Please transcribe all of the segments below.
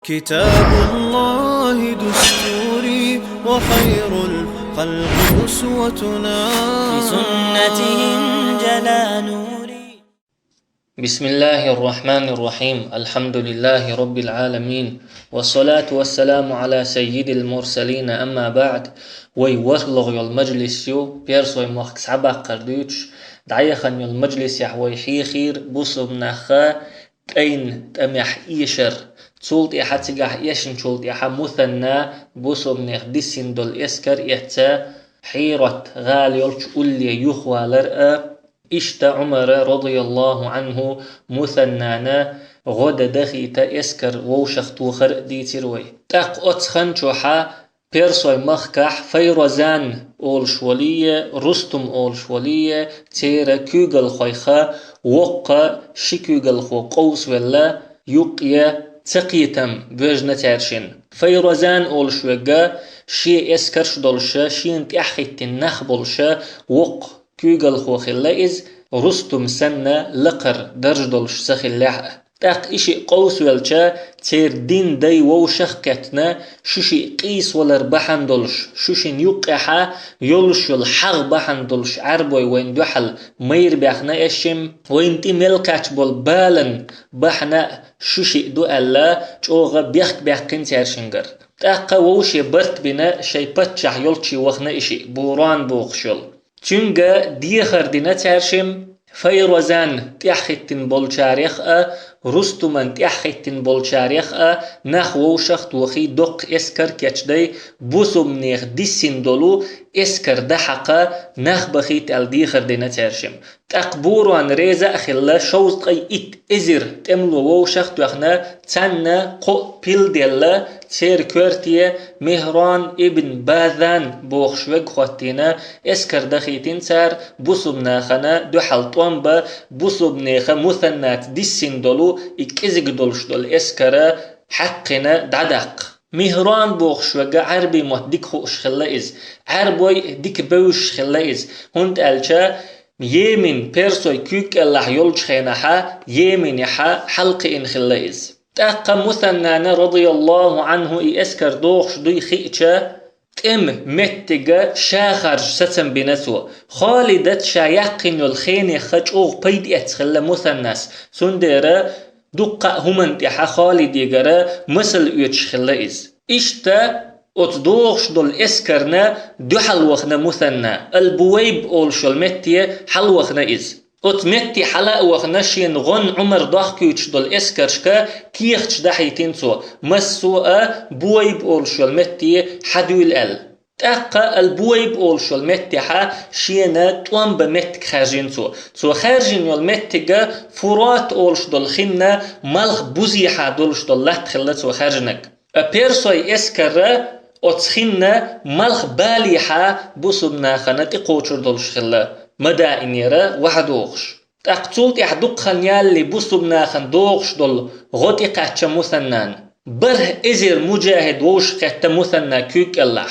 كتاب الله دستوري وخير الخلق أسوتنا، بسنته انجلى نوري. بسم الله الرحمن الرحيم. الحمد لله رب العالمين، والصلاة والسلام على سيد المرسلين. أما بعد، ويورلغ المجلس يو بيرسوي مخكس عبا قردوش دعيخن المجلس يحوي حيخير بوصبناخا تين تميح إيشر تولت إحا تيجح إيشن تولت إحا مثنى بوصبناخ ديسين دول إسكر إحتا حيرت غاليولش أولي يخوى لرأى إشتا عمر رضي الله عنه مثنانا غدا دخيتا إسكر ووشخ توخر دي تروي تاق أتخن شوحا بيرسوي مخكح فيروزان أول شولية رستم أول شولية تيرا كوغل خويخا وقا شكوغل خو قوس ولا يقيا تقيتم بوجنا تارشن فيروزان أول شوغا شي إسكر شدولشا شي انت أحيت النخبولشا وق كوغل خو خلايز رستم سنة لقر درجدولش سخلاح تاق إشي قوس والشا تير دين داي ووشخ كتنا شوشي قيس ولر بحندولش شوشي نيقحا يولش يلحغ بحندولش عربوي وين دوحل مير بيخنا اشم وين تي ملكاتش بول بالن بحنا شوشي دو ألا چوغا بيخن تيرشنگر تاقا ووشي برت بنا شي بتشح يولشي وخنا إشي بوران بوخشل چونگا ديخر دينا ترشم فيروزان تيحختن بولشاريخ رستمن تيحختن بولشاريخ نخو شخت وخي دق اسكر كچدي بوسمنيخ ديسين دولو اسكر دحقا نخ بخيت الديخر دينا ترشم تقبوران ريزا اخلا شوز قي ات ازر تملو وو شخت وخنا تسنى قو بيل ديلا تير كورتيا مهران ابن باذان بوخشوك خوتينا اسكر دخيتين سار بوسمناخنا دو حلطوان با بوسمنيخ مثنات ديسين دولو اكزق دولش دول اسكرا حقنا دادق مهران بوخشوك عربي موت ديك خوش خلايز عربوي ديك بوش خلايز هند الچا يمين بيرسوي كوك الله يولش خيناها يمين يحا حلق ان خلايز تاقا مثنانا رضي الله عنه اسكر دوخش دوي خيئشا تم متجا شاخرج ستم بنسو خالدت شايقن الخين خجوغ بيد اتخلا مثناس سندرا دقا همنتحا خالد يجرا مثل يتشخلا إز إشتا أتدوغش دول إسكرنا دو حلوخنا مثنى البويب أول شلمتية حلوخنا إز أتمتي حلاق وخناشين غن عمر ضحكيوش دول إسكرشكا كيختش دحيتين سو مسوء بويب أول شلمتية حدو الأل تاقا البويب أول شلمتيحا شينا طوان بمتك خارجين سو خارجين يلمتيجا فرات أولش دول خينا مالخ بوزيحا دولش دول لات خلت سو خارجنك بيرسوي إسكرا أتخينا مالخ باليحا بوسبنا خانتي قوشر دولش خلا مدا إنيرا وحدوغش تاقتولت يحدوق خنيال لي بوسبنا خندوغش دول غوتي قاتش مثنان بره إزر مجاهد ووش قات مثنى كوك الله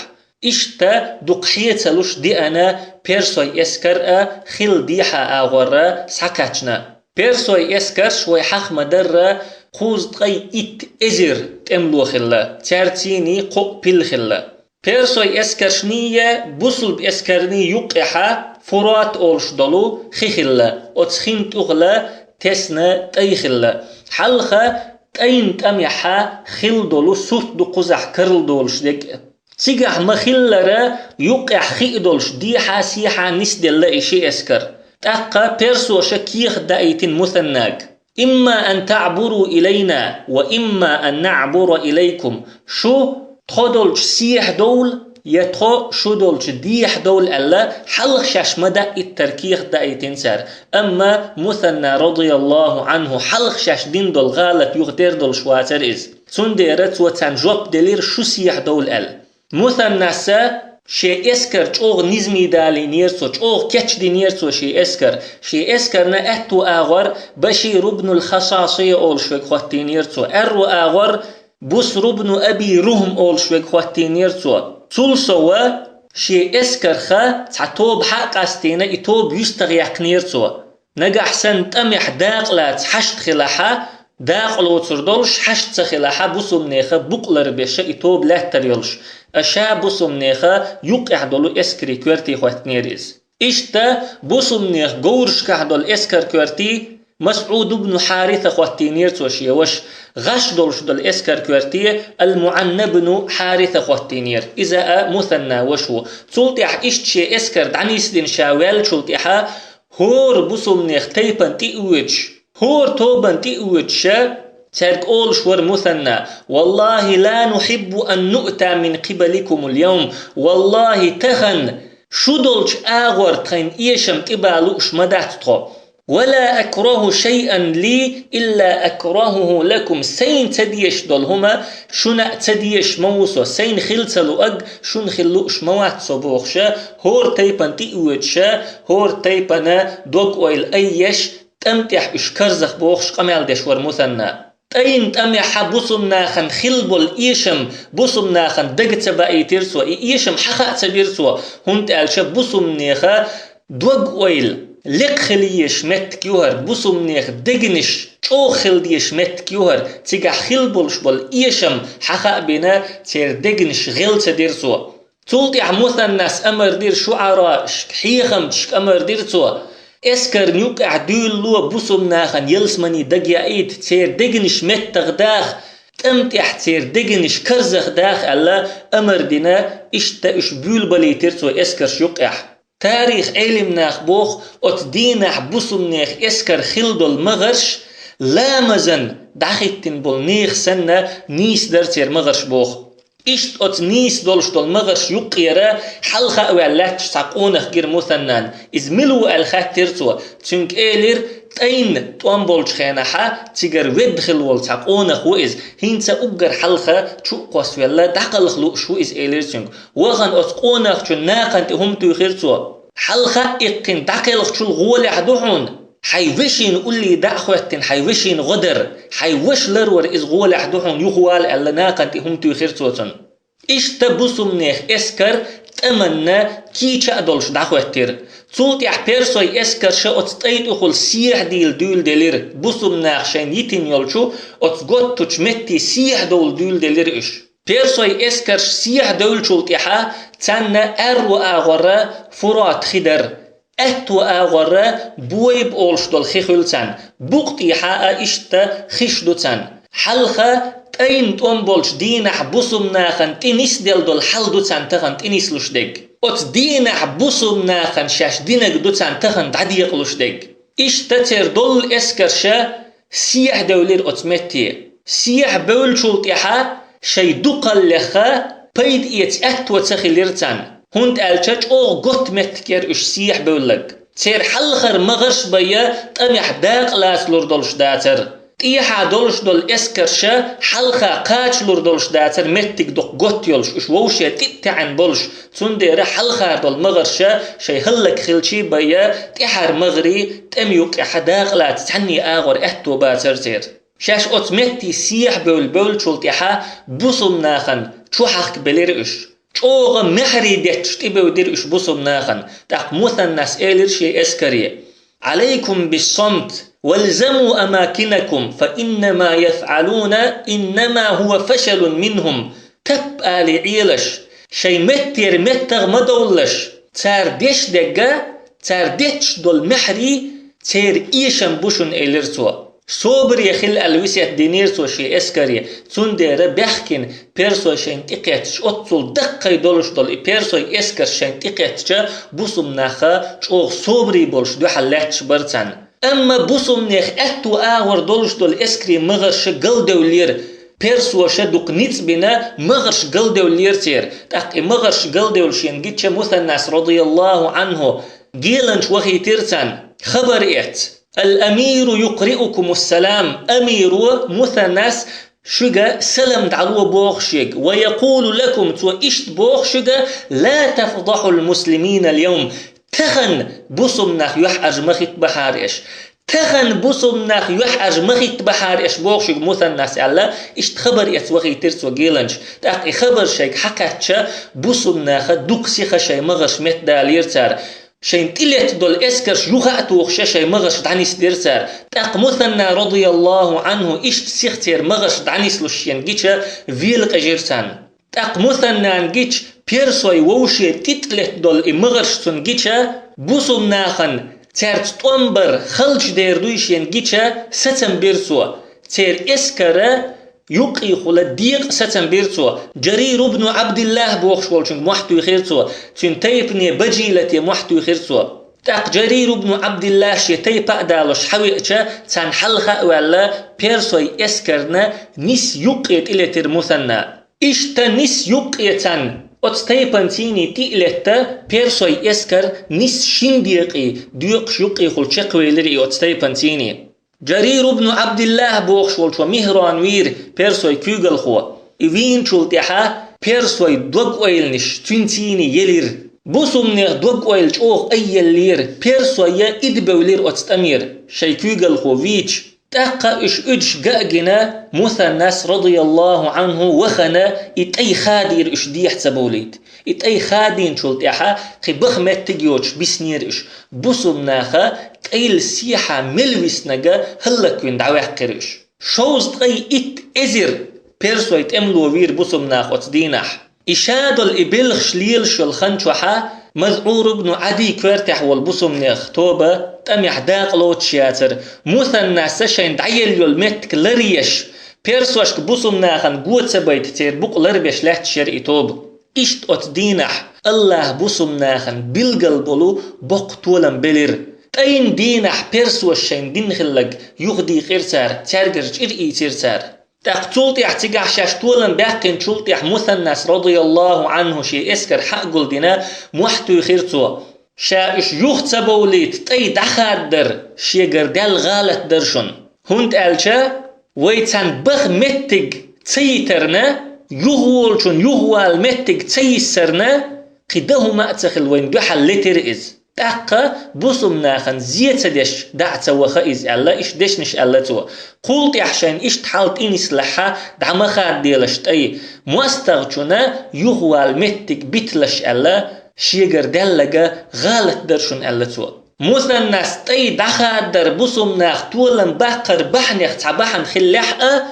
إشتا دقحية سلوش دي أنا بيرسوي إسكر خيل ديحا آغورا ساكاتشنا بيرسوي إسكر شوي حق مدر خوز تغي إت إزر تملو خلا تارتيني قو بيل خلا بيرسوي إسكر شنية بوصل بإسكرني يقحا فرات أولش دولو خيخلا أتخين تغلا تسنا تيخلا حلخا تين تميحا خيل دولو سوت دو قزح كرل دولش ديك تيجح مخلرا يقح خي دولش ديحا سيحا نسدل إشي إسكر تاقا بيرسو شكيخ دايتين مثناك إما أن تعبروا إلينا وإما أن نعبر إليكم شو تخدولش سيح دول يتخو شو دولش ديح دول ألا حلق شاش مدى التركيخ دايتين سار أما مثنى رضي الله عنه حلق شاش دين دول غالت يغدير دول شواتر إز سنديرت وتنجوب دلير شو سيح دول أل مثنى سا شي اسكر چوغ نزمي دالي نيرسو چوغ كتش دي نيرسو شي اسكر نا اتو آغر بشي ربن الخصاصية اول شوك خواتي نيرسو ارو آغر بوس ربن ابي رهم اول شوك خواتي نيرسو تولسو شي اسكر خا تعتوب حق استينا اتوب يستغيق نيرسو نجح سنت امح داقلات حشت خلاحا داخلو تردولش حشت سخلا بوسم نيخا بقلر بشا إتوب لا تريلش أشا بوسم نيخا يقع دولو اسكري كورتي خوات نيريز إشتا بوسم نيخ قورش كحدول اسكر كورتي مسعود بن حارثة خواتي نيرتو وش غش دولش دول اسكر كورتي المعنى بن حارثة خواتي نير إذا مثنى وشو تلتح إشتشي اسكر دعنيس دين شاوال تلتحا هور بوسم نيخ تيبن تيوج هور توبن تيوج ترك أول شور مثنى والله لا نحب أن نؤتى من قبلكم اليوم والله تخن شدولش آغور تخين إيشم تبالوش مداتو ولا أكره شيئا لي إلا أكرهه لكم سين تديش دولهما شنا تديش موسو سين خلصلو أج شن خلوش موات صبوخشا هور تيبان تيوتشا هور تيبانا دوغ ويل أيش تمتح إشكرزخ بوخش قمال دشور مثنى تين تمح بوسم ناخن خلبل إيشم بوسم ناخن دقت بأي ترسو إيشم حقا تبيرسو هنت ألشا بوسم نيخا دوغ ويل لق خليش مت كيوهر بوسم نيخ دقنش چو خل ديش مت كيوهر تيجا خلبلش بل إيشم حقا بنا تير دقنش غل تديرسو تولتي مثنى أمر دير شعراء حيخم تشك أمر ديرسو اسكر نيوقع دولو بوسم ناخن يلسمني دقيا ايد تير دقنش مت تغداخ تمتح تير دقنش كرزخ داخ ألا أمر دينا اشتا اش بيول بلي تيرسو اسكر شيوقع تاريخ علم ناخ بوخ ات ديناح بوسم نيخ اسكر خلدل مغرش لا مزن داخيتن بول نيخ سنة نيس در تير مغرش بوخ إشت ات نيس دولش دول مغرش يقيرا حلخة او علاتش ساقونخ غير مثنان إزملو الخات ترسو تنك إيلير تين توان بولش خيناحا تيجر ودخل وول ساقونخ وإز هينسا أقر حلخة شو قوس ويلا داقلخ لو شو إز إيلير تنك وغن أتقونخ شو ناقن تهم تيخيرسو حلخة إقن داقلخ شو الغول عدوحون حيوشين قولي داخوتن حيوشين غدر حيوش لرور إز غول عدوحون يغوال ألا ناقن تهم تيخيرسوتن إش تبوسم نيخ اسكر تمنى كي تشادولش داخوتر تولت يحبيرسوي اسكر شا اتطيت اخول سيح ديل دول دلير بوسم ناخ شين يتين يولشو اتغوت تشمتي سيح دول دول دلير إش بيرسوي اسكر سيح دول شولت يحا تانا أرو آغورا فرات خدر أتو آغورا بويب أولش دول خيخولتان بوقت يحا إشتا خشدوتان حلخة تين تنبولش دينح بوسم ناخن تنس دل دول حل دوتان تخن تنس لشدق ات دينح بوسم ناخن شاش دينك دوتان تخن تعديق لشدق إشتا تير دول اسكرشا سيح دولير اتمتي سيح بول شلطيحا شي دوقل لخا بيد إيت أتو تخليرتان هند ألتش أو قط متكر إش سيح بولك تير حلخر مغرش بيا تمح داق لاس لردولش داتر تيحا دولش دول اسكرشا حلخا قاچ لردولش داتر متك دوق قط يولش إش ووشي تتعن بولش تندير حلخا دول مغرشا شي هلك خلشي بيا تيحر مغري تميوك حداق لا تتعني آغر أتو باتر تير شاش أتمتي سيح بول شلطيحا بوسم ناخن شو حق بلير إش شوغ محري ديتش تبو دير إش بوسم ناخن تاق مثنى إيلر شي اسكري عليكم بالصمت والزموا أماكنكم فإنما يفعلون إنما هو فشل منهم تب آل عيلش شي متر متر مدولش تار ديش دقا تار ديتش دول محري تار إيشن بوشن إيلرسوا صبر يخل الوسيت دينيرسو شي اسكري تندير بحكين بيرسو شين تقيتش أتصل دقي دولش دول بيرسو اسكر شين تقيتش بوسم ناخا شوغ صبري بولش دو حلاتش برتان أما بوسم نيخ أتو آور دولش دول اسكري مغرش قلدولير بيرسو شدوق نيتس بنا مغرش قلدولير تير تاق مغرش قلدولشين جيتش مثنى رضي الله عنه جيلنش وخي تيرتان خبر إيت الأمير يقرئكم السلام أمير مثنس شجا سلام دعوة بوخشيك ويقول لكم تو إشت بوخشيك لا تفضحوا المسلمين اليوم تخن بوسم نخ يحرج مخيت بحارش تخن بوسم نخ يحرج مخيت بحارش بوخشيك مثنس الله إشت خبر يتوخي ترسو جيلنش تاقي خبر شيك حكاتش بوسم نخ دوكسي خشي مغش مت داليرتر شين تلت دول اسكرش يغأت وخشاشي مغش دعنيس ديرسار تاق مثنى رضي الله عنه إشت سيختير مغش دعنيس لشين جيشا فيلق أجيرسان تاق مثنى جيش بيرسوي ووشي تتلت دول مغش سن جيشا بوسم ناخن تارت طنبر خلج ديردويشين جيشا ستن بيرسوا تير اسكرا يقي خلا ديق ستن بيرسوا جرير ابن عبد الله بوخشولشن محتو يخيرسوا تين تيبني بجيلتي محتو يخيرسوا تاق جرير ابن عبد الله شي تيبا دالوش حويقشا تان حلخا ولا بيرسوي اسكرنا نس يقيت إلى ترمثنا إشتا نس يقيتان أتستيبنتيني تيلتا بيرسوي اسكر نس شنديقي ديق شيقي خل شقويلري أتستيبنتيني جرير ابن عبد الله بوخشولش ومهران وير بيرسوي كيغل خو إيوين شولتيحا بيرسوي دوغ ويلنش تنتيني يلير بوسمنيغ دوغ ويلش أوغ أي اللير بيرسوي إدبولير أتستمير شي كيغل خو فيتش تاقا إش إدش قاقنا مثنس رضي الله عنه وخنا إتأي خادير إش ديح تبوليد إتأي خادين شولتيحا خي بخمت تجيوش بسنير إش بوسمناخا تأيل سيحا ملوسنغا هلكوين دعوح قرش شوز تغي إت إزر بيرسو يتأملو وير بوسمناخ وتدينح إشادو الإبلغ شليل شلخنشوحا مذعور ابن عدي كورتح والبوسمناخ توبة تأمي حداق لوت شياتر مثنى سشين دعيل يولمتك لريش بيرسوش بوسمناخن قوت سبايت تير بوق لربيش لحت شرعي توب إشت أتدينح الله بوسمناخن بالقلبولو بوق طولن بلير تأين دينح بيرسوش شين دين خلق يغدي خيرسار تارجرج إرئي تيرسار تقتلت احتقع شاشتولن باقين شلت مثنس رضي الله عنه شي اسكر حق قلدنا محتو خيرتو شاش يختبوليت تأي دخادر شي قردال غالت درشن هند ألشا ويتان بخ متق تيترنا يغولشن يغوال متق تيسرنا قده ما أتخل وين بحل لترئز تاقا بوسمناخن زيت دش دعتا وخائز ألا إش دشنش ألا تو قلت يحشين إش تحالت إني سلحا دعما خاد ديلشت أي مواستغشنا يغوال متك بيتلش ألا شيغر دلغا غالت درشن ألا تو مثنس تأي دخاد در بوسمناخ طولن باقر بحنيخ تعبحن خلحا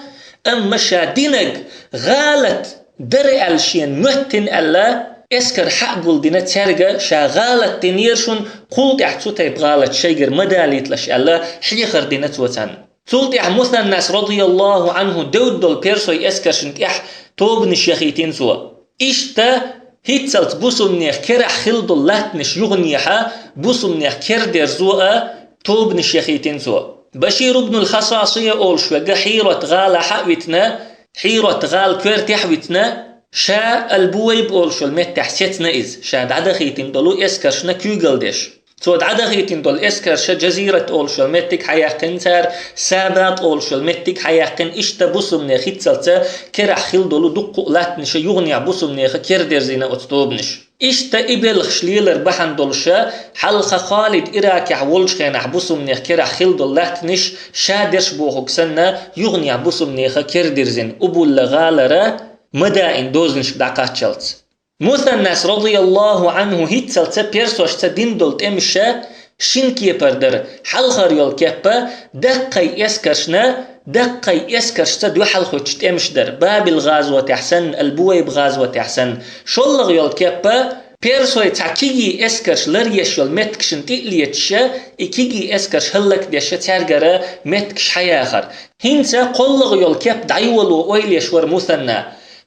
أما شادينك غالت در ألشين مهتن ألا اسكر حق قلدنا تارجا شاغالت تنيرشن قلت احتوتي بغالت شيغر مداليت لش ألا حيخر دينت وطن تولت مثنس رضي الله عنه دود دول بيرسوي اسكر شنت توب نشيخيتين سوا إشتا هيتسلت بوسمنيخ كرح خلد اللاتنش يغنيحا بوسمنيخ كردر زوا توب نشيخيتين سوا بشير ابن الخصاصية أول شوى حيرة غال حقوتنا حيرة غال كورت يحوتنا شا البويب أولشو المتح ستنا إز شا دعدخيتين دولو إسكرشنا كيوغلدش تو دعدخيتين دول إسكرشا جزيرة أولشو المتك حياقن تار سابات أولشو المتك حياقن إشتا بوسمنيخ إتسلتا كرح خيل دولو دقو لاتنش يغنيع بوسمنيخ كردر زينا أتطوبنش إشتا إبل خشليلر بحن دولشا حلقة خالد إراكع ولشخينح بوسمنيخ كرح خيل دول لاتنش شادرش بوخوك سنة يغنيع بوسمنيخ كردر زين أبو اللغالرة مدائن دوزنش دعقاتشلت مثنس رضي الله عنه هيتسلت بيرسوش تدين امشا شنكي بردر حلخر يول كيبا دقي اسكرش تدو حلخوش تمشدر باب الغازوة تحسن البويب غازوة تحسن شلغ يول كيبا بيرسوي تاكيجي اسكرش لريش يول متكشن تقليتشا اكيجي اسكرش هلك ديشا تارجرا متكش حياخر هنسا قلغ يول كيب دعيولو ويليش ور مثنى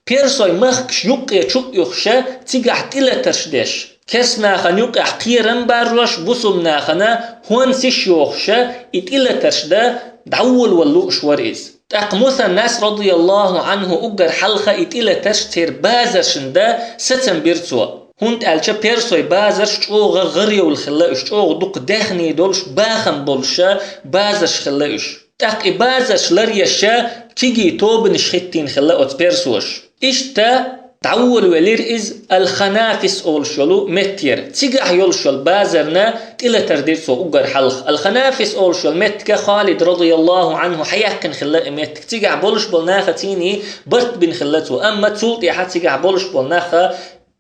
بيرسوي مخكش يقيا شق يخشى تيجح تلترشدش كسناخن يقع قيرن باروش بوسمناخنا هون سيش يخشى اتلترشدا دعول واللوش ورئيز تاق مثنس رضي الله عنه أقر حلقة اتلترش تير بازرشندا ستن بيرتسوا هونت ألشا بيرسوي بازرش شوغ غريو الخلاش شوغ دوق داخني دولش باخن بولشا بازرش خلاش تاق بازرش لريشا تيجي توبن شختين خلاقوت بيرسوش إشتا تعول ولير إز الخنافس أولشلو متير تيجح يولشل بازرنا تلا ترديرسو أقر حلق الخنافس أولشل متك خالد رضي الله عنه حياكن خلاق متك تيجح بولش بولناخة تيني برت بن خلاتو أما تسولت يحا تيجح بولش بولناخة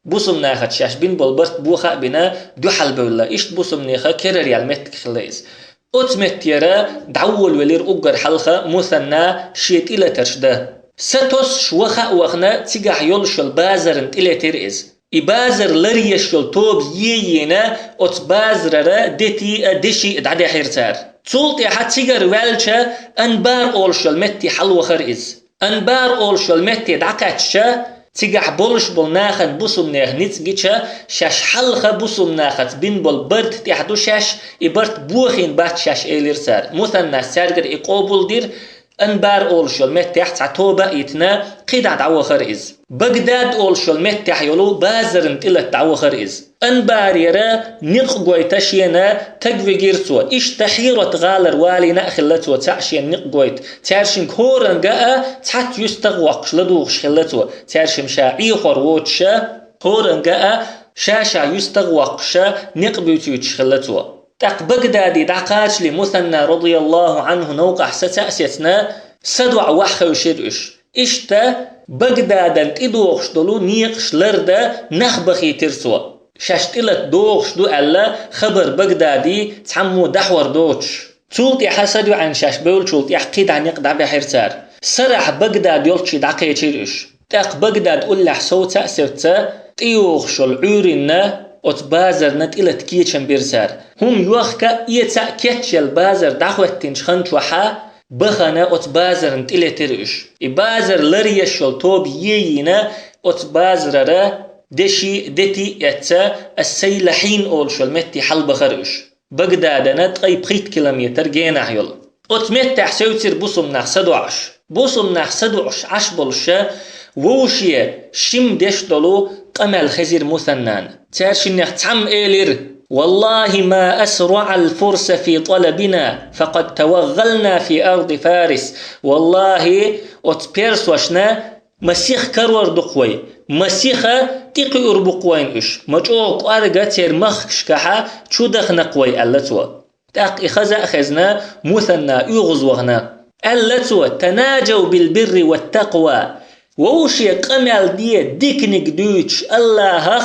بوسم ناخد شاش بين بالبرت بوخا بنا دو حل بولا إشت بوسم ناخا كرر يالمتك خلاص أتمت يرى دعول ولير أجر حلقة مثنى شيت إلى ترشده ستوس شوخا وخنا تيجح يلشل بازرن إلى ترئز إبازر لريشل توب يينا أت بازرر دتي دشي دعدي حيرتار تولتي حتيجر والشة أنبار أولشل متي حلو خرئز أنبار أولشل متي دعكتشة تيجح بولش بولناخد بوسم ناخ نتجيتشا شاش حلقة بوسم ناخد بين بالبرد تحدو شاش إبرت بوخين بات شاش إيلير سار مثنى سارجر إقابل دير أنبار أولشل متح توبة يتنا قيدع دعوة خرئز بغداد أولشل متح يلو بازرن تلت دعوة خرئز أنبار يرى نقوي تشينا تقوي جيرتوا إيش تحيرة غالر والي نأخلتوا تعشين نقويت تعرشن كورن جاء تحت يستغوقش لدوغش خلتوا تعرشن شاعي خروتشا كورن جاء شاشا يستغوقش نقبيتوش خلتوا تق بغدادي دعقاش لمثنى رضي الله عنه نوقع ستأسيتنا سدوع وحخ وشرش إشتا بغدادا إدوغش دلو نيقش لردا نخبخي ترسوا شاشتلت دوغش دو ألا خبر بغدادي تعمو دحور دوش تولتي حسدو عن شاش بول تولتي حقيد عن يقدع بحرسار سرح بغداد يلتشي دعقي تشرش تق بغداد قلح سو تأسيرتا تيوغش العورنا أتبازر نتيلت كيتشن بيرسار هم يوخكا يتسا كيتشل بازر دعوتين شخنت وحا بخنا أتبازر نتيلت ترش إبازر لريشل توب يينا أتبازر را دشي دتي يتسا السيلحين أولشل متي حل بخرش بغدادنا تقي بخيت كيلومتر جينا حيول أتمتح سوتر بوسم نحسدو بوسم نحسدو عش بلشا ووشيه شم دش دلو قمل خزير مثنان تارشن تعم إيلير والله ما أسرع الفرس في طلبنا فقد توغلنا في أرض فارس والله أتبيرس وشنا مسيخ كرور دقوي مسيخ تيقي أربقوين إش مجوق أرغا تير مخش كحا چودخ نقوي ألتوا تاق إخزا أخزنا مثنى يغزوغنا ألتوا تناجوا بالبر والتقوى ووشي قمال دي ديكنك دوش الله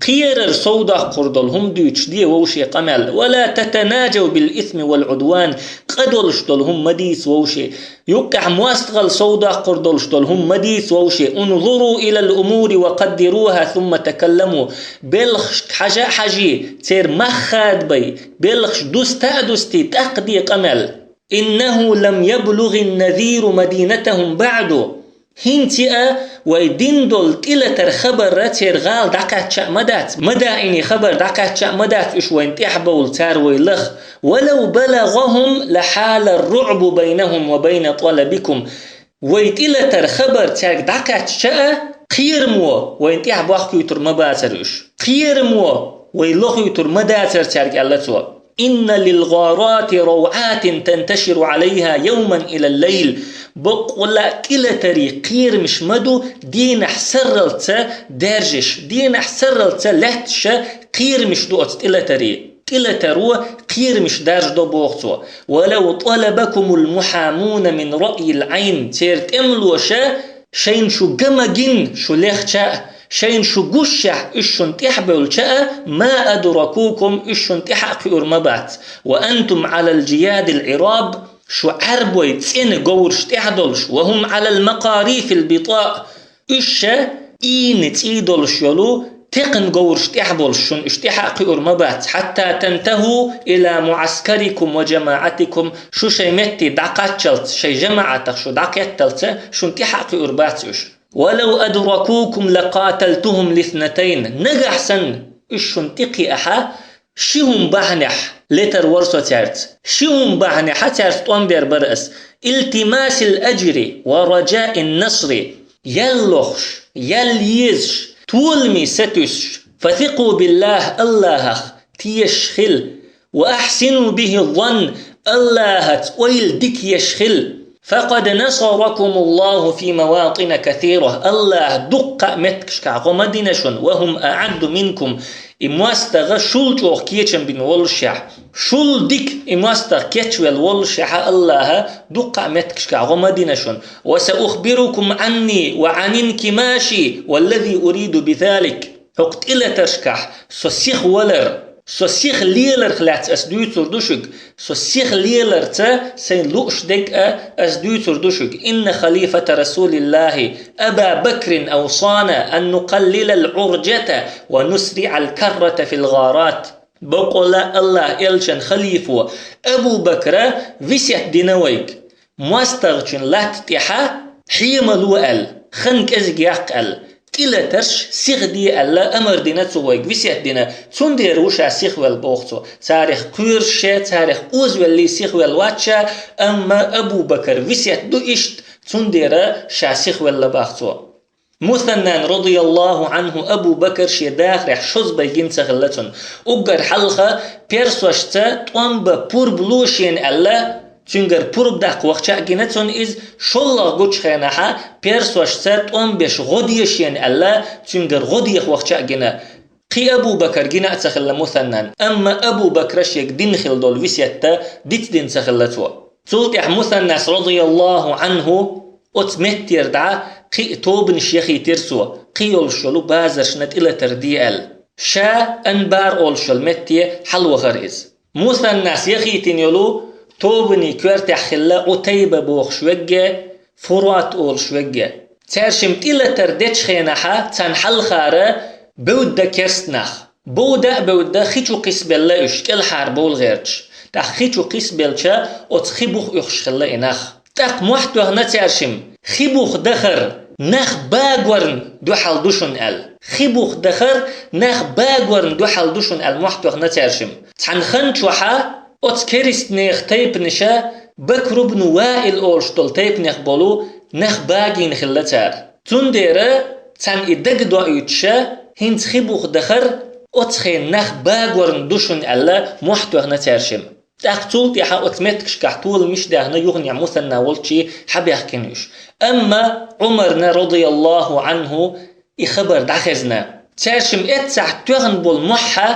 قيرر صودا قردلهم دوش دي ووشي قمال ولا تتناجوا بالإثم والعدوان قدلش دلهم مديس ووشي يقع مواستغل صودا قردلش دلهم مديس ووشي انظروا إلى الأمور وقدروها ثم تكلموا بلخش حاجة حاجي تير مخاد بي بلخش دوستي تقدي قمال إنه لم يبلغ النذير مدينتهم بعد هنتئة ويدندل تلتر خبر راتير غال دعكات شاء مدات مدائني خبر دعكات شاء مدات إش وين تحبول تاروي لخ ولو بلغهم لحال الرعب بينهم وبين طلبكم ويتلتر خبر تاك دعكات شاء قيرمو وين تحب وحكي يتر مباترش قيرمو ويلخ يتر مداتر تاك ألتوا إن للغارات روعات تنتشر عليها يوما إلى الليل بقولا كلا طريقير مش مدو دين حسرلت درجش دين حسرلت لهتش قير مش دوت إلى طريق كلا تروى قير مش درج دو بوغتو ولو طلبكم المحامون من رأي العين تيرت املوشا شين شو جمجين شو ليخشا شين شو قشح إشون تحبول شاء ما أدركوكم إشون تحقي أرمبات وأنتم على الجياد العراب شو عربوي تسين قورش تحدلش وهم على المقاريف البطاء إشا إين تيدلش يلو تقن قورش تحبلش شون اشتحقي أرمبات حتى تنتهوا إلى معسكركم وجماعتكم شو شي متي دعقاتشلت شي جماعتك شو دعقاتلت شون تحقي أرباتش ولو أدركوكم لقاتلتهم لاثنتين نجح سن إشون تقي أحا شيهم بحنح لتر ورسو تارت شيهم بحنح تارت طنبير برأس التماس الأجر ورجاء النصر يلخش يليزش تولمي ستش فثقوا بالله الله تيشخل وأحسنوا به الظن الله تويل ديك يشخل فقد نصركم الله في مواطن كثيرة الله دق متكشكع غمدنشن وهم أعد منكم إمواستغ شول جوخ كيتشن بن والشع شول ديك إمواستغ كيتشوال والشع الله دق متكشكع غمدنشن وسأخبركم عني وعن انكماشي والذي أريد بذلك هقت إلا ترشكح سوسيخ ولر سوسيخ ليلر خلات أسدوي تردوشك سوسيخ ليلر تا سين لوش دك أسدوي تردوشك إن خليفة رسول الله أبا بكر أوصانا أن نقلل العرجة ونسرع الكرة في الغارات بقول الله إلشن خليفة أبو بكر فيسيت دينويك مواستغشن لا تتيحا حيملو ال خنك أزجياق ال إلا ترش سيغدي ألا أمر دينا تسويق ويسيت دينا تندير وشا سيخوال بوغتو تاريخ قيرشة تاريخ أوزوالي سيخوال واتشا أما أبو بكر ويسيت دو إشت تندير شا سيخوال لباغتو مثنى رضي الله عنه أبو بكر شداخ رح شزبا يجين سغلتون أقر حلقة بيرسوشتا توانبا بور بلوشين ألا چونگر پورب داق وقتشا جنتون إز شلا قوش خيناها بيرسوشتا توانبش غديشين ألا چونگر غديخ وقتشا جنا قي أبو بكر جنا أتسخل مثنى أما أبو بكر شيك دين خل دول ويسيتا ديت دين سخلتوا تلقح مثنى رضي الله عنه أتمتر دعا قي توبن شيخي ترسوا قيول شلو بازرشنت إلا ترديال شا أنبار أول شل متي حلو غريز مثنى يخي تنيولو توبني كورتح خلا أتيبة بوخ شوجة فرات أول شوجة ترشمت إلا تردتش خيناها تنحل خارة بودا كرستناخ بودا خيشو قسبل لا إش الحار بول غيرش تخيشو قسبلشا أتخيبوخ يخش خلا إناخ تق محتوى هنا ترشم خيبوخ دخر نخ باغورن دو حال دوشن ال خيبوخ دخر نخ باغورن دو حال دوشن ال محتوى هنا ترشم تنخن شوحا أتكرست نخ تيب نشا بكرو بن وائل أولشتول تيب نخ بولو نخ باغين خلتار تنديرا تن إدق دوئيتشا هنت خيبوخ دخر أتخي نخ باغورن دوشن ال محتوى هنا ترشم تأخذت يا أتمتكش كحطول مش ده هنا يغني مثنى والشي حب يحكينش أما عمرنا رضي الله عنه يخبر دخزنا ترشم اتسع تغن بول محا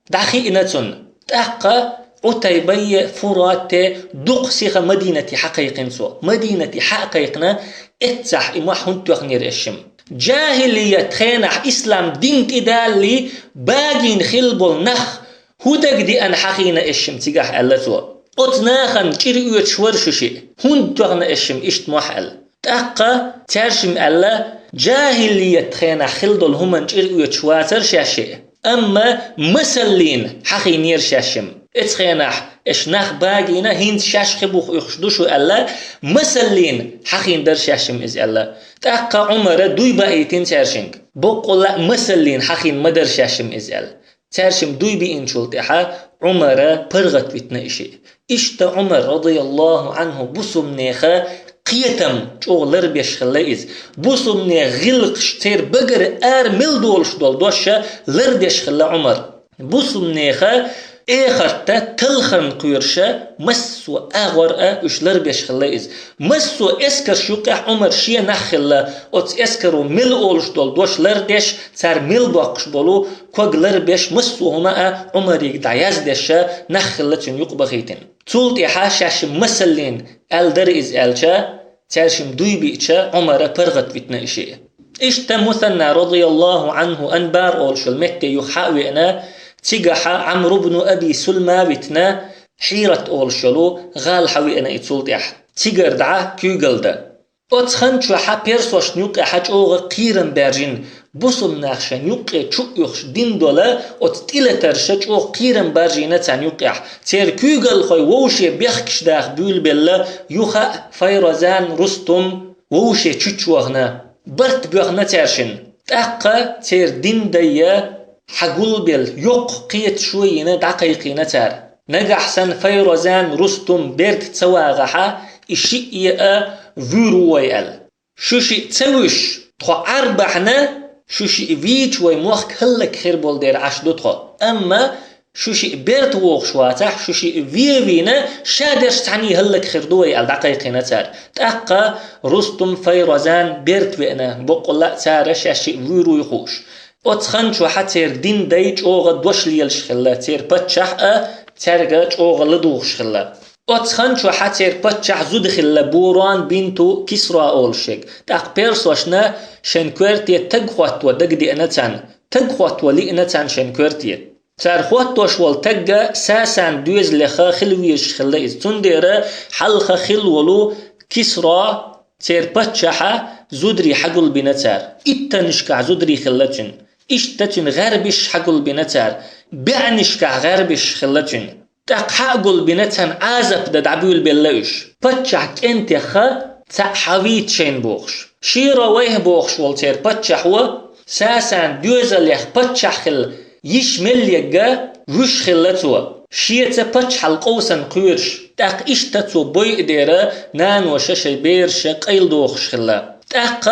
دخي إنتون تأقى عتيبية فرات دقسيخ مدينة حقيقين سو مدينة حقيقنا اتسع إمحون تغنير الشم جاهلية خينح إسلام دين كدالي باقين خلبول نخ هودك دي أن حقينا إشم تجاه ألتوا أتناخن كيريوت شورشوشي هون تغنى إشم إشت محل تأقى ترشم ألا جاهلية خينا خلدل همان كيريوت شواتر شاشي أما مسلين حقينير شاشم اتخيناح إشناخ باقينا هند شاش خبوخ يخشدوشو ألا مسلين حقين در شاشم إز ألا تأقى عمر دوي باقيتين ترشنك بقول لا مسلين حقين مدر شاشم إز ألا ترشم دوي بإن شلتها عمر برغت بيتنا إشي إشتا عمر رضي الله عنه بسم نيخا قيتم چوغلر بيش خلايز بسم نيخ غلقش تير بقر مل دولش دول دوشا لر بيش خلا عمر بسم نيخا آخرتا تلخن قيرشا مسو آغور اشلر بيش خلايز مسو اسكر شوقح عمر شيا نخلا ات اسكرو مل اولش دول دوش لردش تر مل باقش بولو كوغلر بيش مسو هما عمر يقدعياز دشا نخلا تن يقبخيتن تولت يحاشاش مسلين الدر از الچا ترشم دوي بيچا عمر برغت بيتنا اشي اشتا مثنى رضي الله عنه انبار اولش المتي يحاوئنا تيجح عمرو بن أبي سلمى بتنا حيرة أول شلو غال حوي أنا يتصل تيح تيجر دعاه كيوغلدا أتخن شو حبيرسوش نيوك حاج أوغ قيرن بارجين بوصل ناخش نيوك شو يخش دين دولا أتتيل ترشج أوغ قيرن بارجينة تنيوك تير كيوغل خوي ووشي بيخكش داخ بيول بلا يوخا فيروزان رستم ووشي تشوغنا برت بيغنا ترشن تاقا تير دين ديا حقول بيل يوق قيت شوينا دقيقين تار نجح سن فيروزان رستم برد تسواغحا إشيئة فيرويال شوشي تسوش تخو أربحنا شوشي فيتش ويموخ هلك خير بول دير عشدو تخو أما شوشي برد ووخ شواتح شوشي فينا شادرش تعني هلك خير دوي الدقيقين تار تأقى رستم فيروزان برد وينا بقول لا تار شاشي فيرو يخوش أتخن شو حتى دين دايج أوغ دوش ليلش خلا تير بتشح ترجع أوغ لدوش خلا أتخن شو حتى بتشح زود خلا بوران بنتو كسرى أولشك تأق بيرسوشنا شنكورتي تجخوت ودق دي أنا تان تقوت ولئنا تانشن كورتيه تار خوتوش والتقى ساسان دوز لخا خلويش خلائز تندير حلخ خلولو كسرى تير باتشاحة زودري حقل بنتار اتنشكع زودري خلتن اشتتن غربش حقل بنتار بعنشكع غربش خلتن تاق حقل بنتان عازب دعبيول بلوش باتشاك انت خا تحويت شين بوخش شيرا ويه بوخش والتير باتشاحوا ساسان دوزل يخ باتشاخل يشمل يجا وش خلتوا شيتا باتشحل قوسن قيرش تاق اشتتو بوي ديرا نان وشاشي بيرش قيل دوخش خلا تاق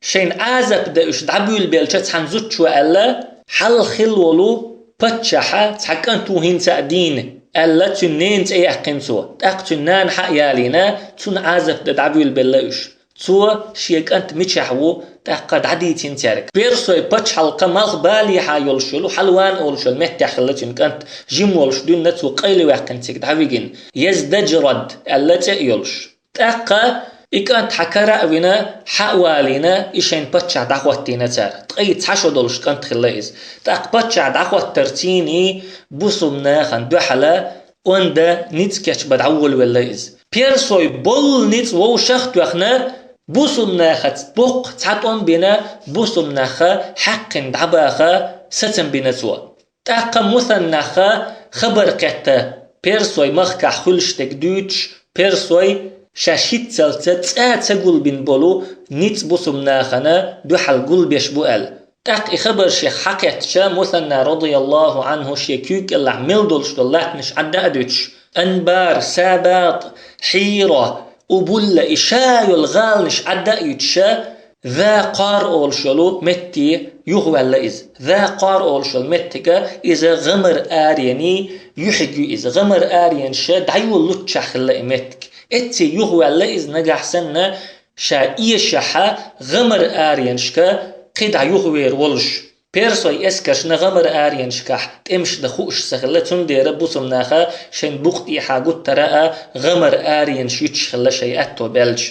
شين عازب داوش دعبيول بيلشت حنزوتشو ألا حل خلولو باتشاحا تحكان توهين تأدين ألا تنين تأيقنسوا تاق تنان حق يالينا تن عازب دعبيول بيلوش تو شيك أنت متشحو تأقد عديتين تارك بيرسوي باتش حلقة مالخ بالي حيولشلو حلوان أولشل مهتي حلتين كانت جيم ولش دون نتو قيلي وحكنتك دعويقين يزدجرد ألا تأيولش تأقا إكانت حكرا وينا حوالينا إشين باتش دعوتينا تار تقيت حشو دولش كانت خلايز تأق باتش دعوت ترتيني بوصمنا خان دوحلا وندا نيتكيش بدعول ولايز بيرسوي بول نيت وو شخت وخنا بوسمنا خت بوق تعطون بنا بوسمنا خا حق دعباخا ستن بنتوا تاقا مثنى خا خبر قتا بيرسوي مخكا خلشتك دوتش بيرسوي شاشيت سلتت تقول بن بولو نيت بوسمنا خنا دوحل قول بيش بوال تاق خبر شيخ حكت شا مثنى رضي الله عنه شيكوك اللي عمل دولش دولاتنش عدا أدوتش أنبار سابات حيرة وبول إشاي الغالنش عدا يتشا ذا قار أولشلو متي يغوى اللئز ذا قار أولشل متك إذا غمر آرياني يحجو إذا غمر آريان شا دعيو اللوتشاخ اللئ متك إتي يغوى اللئز نجح سنة شا إيشاحا غمر آريانشكا قيد يغوير ولش بيرسوي اسكش نغمر آريانشكح تمش دخوش سخلتون دي ربوسم ناخا شين بوقتي حاقود تراء غمر آريانش يتشخل شيء أتو بلج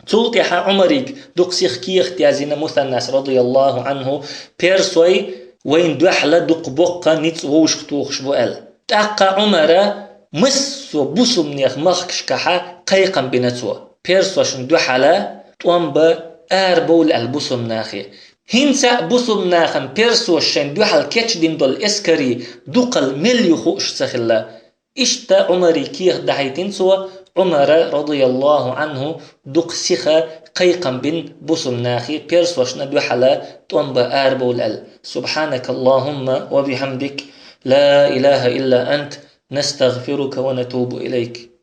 تولتي حا عمريك دوكسيخ كيخ تيازين مثناس رضي الله عنه بيرسوي وين دوحلا دوق بوقا نيت ووش ختوخش بوال تاقا عمرا مسو بوسم نيخ مخكشكحا قيقا بنتوا بيرسوشن دوحلا توانبا بول البوسم ناخي هنسا بوسم ناخن بيرسوشن دوحل كيتش دين دول اسكري دوقل مليو خوش سخلا اشتا عمري كيخ دعيتين سوا عمر رضي الله عنه دوق سيخا قيقا بن بوسم ناخي بيرسوشن دوحلا توانبا بول ال سبحانك اللهم وبحمدك لا إله إلا أنت نستغفرك ونتوب إليك